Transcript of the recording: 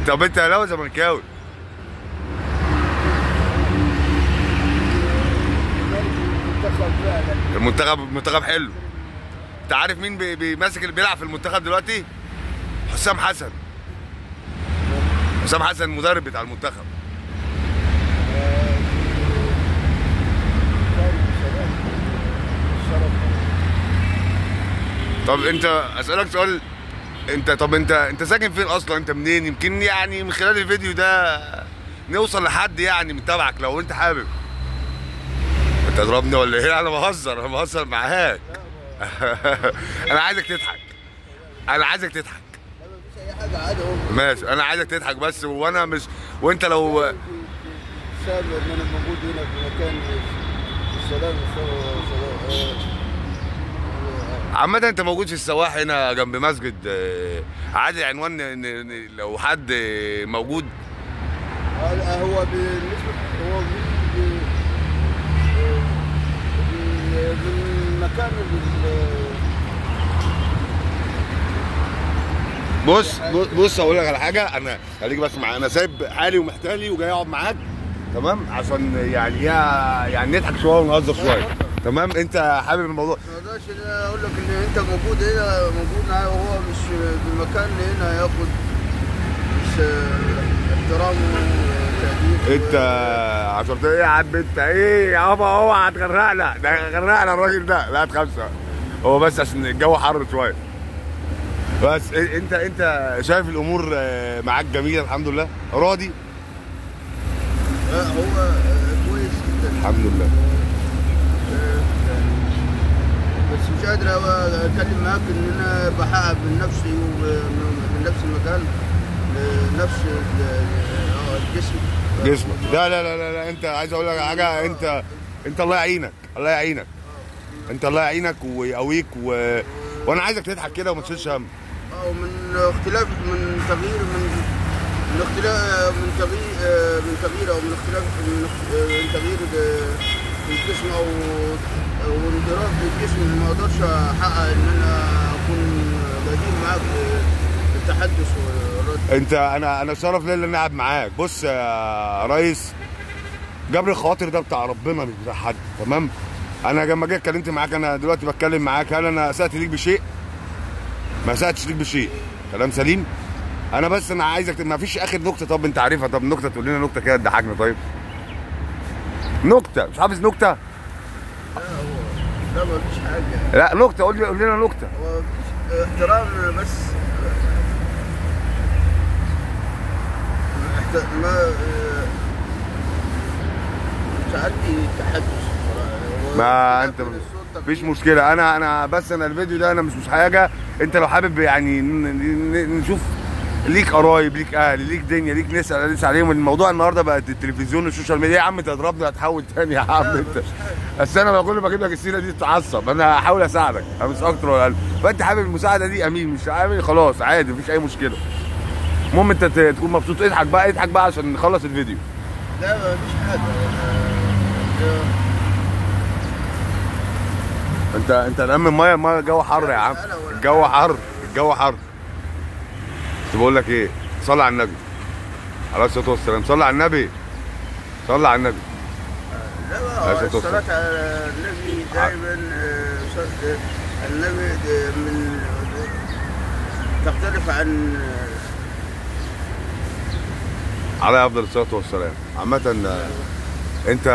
طب انت اهلاوي زملكاوي؟ المنتخب حلو. انت عارف مين بيمسك اللي بيلعب في المنتخب دلوقتي؟ حسام حسن. حسام حسن المدرب بتاع المنتخب. طب انت اسالك سؤال، انت ساكن فين اصلا؟ انت منين؟ يمكن يعني من خلال الفيديو ده نوصل لحد يعني متابعك لو انت حابب. انت تضربني ولا ايه؟ انا بهزر معاك. انا عايزك تضحك. لا مفيش اي حاجه عادي. ماشي، انا عايزك تضحك بس، وانا مش، وانت لو سبب ان انا موجود هنا في مكان السلام. عامة انت موجود في السواح هنا جنب مسجد عادي. عنوان لو حد موجود. هو بالنسبه بالمكان بص اقول لك على حاجه. انا خليك بس معايا، انا سايب حالي ومحتالي وجاي اقعد معاك، تمام؟ عشان يعني نضحك شويه ونهزر شويه، تمام؟ انت حابب الموضوع؟ ما اقدرش اقول لك ان انت موجود هنا، موجود معايا وهو مش بالمكان اللي هنا ياخد مش احترامه وتقديره. انت عشان ايه يا عم؟ انت ايه يابا؟ اوعى هتغرقنا، ده غرقنا الراجل ده. لا تخافش، هو بس عشان الجو حر شويه. بس انت شايف الامور معاك جميله الحمد لله؟ راضي؟ لا هو كويس جدا الحمد لله. بس مش قادر اتكلم معاك ان انا بحقق من نفسي ومن نفس المكان لنفس جسمك. لا انت عايز اقول لك حاجه. انت الله يعينك، الله يعينك. انت الله يعينك ويقويك وانا عايزك تضحك كده وما تشيلش هم. ومن اختلاف من تغيير من اختلاف من تغيير او من اختلاف من تغيير في الجسم او انضراب في الجسم، ما اقدرش احقق ان انا اكون بديل معاك في التحدث والرد. انا شرف ليا ان انا قاعد معاك. بص يا ريس، جبر الخواطر ده بتاع ربنا مش بتاع حد، تمام؟ انا لما جيت اتكلمت معاك، انا دلوقتي بتكلم معاك، هل انا اسأت ليك بشيء؟ ما اسأتش ليك بشيء، كلام سليم. انا عايزك، ما فيش اخر نكته طب انت عارفها؟ طب نكته، تقول لنا نكته كده تضحكنا. طيب نكته، مش حافظ نكته؟ لا ما فيش حاجه. لا نكته، قول لنا نكته. هو مفيش احترام بس ما مش عندي تحدث. ما انت مفيش مشكله. انا بس الفيديو ده انا مش حاجه. انت لو حابب يعني نشوف ليك قرايب، ليك اهل، ليك دنيا، ليك نسال عليهم. الموضوع النهارده بقت التلفزيون والسوشيال ميديا. يا عم انت هتضربني هتحول تاني يا عم انت. بس انا كل ما بجيب لك السيره دي تتعصب. انا هحاول اساعدك، انا مش اكتر ولا اقل. فانت حابب المساعده دي امين، مش عامل خلاص عادي، مفيش اي مشكله. المهم انت تكون مبسوط. اضحك بقى عشان نخلص الفيديو. لا مفيش حاجه. انت الام الميه الجو حر يا عم. الجو حر. بس بقول لك ايه، صلي على النبي عليه الصلاه والسلام. صلي على النبي. لا الصلاة على النبي دائما. النبي من تختلف عن عليه افضل الصلاه والسلام. عامه انت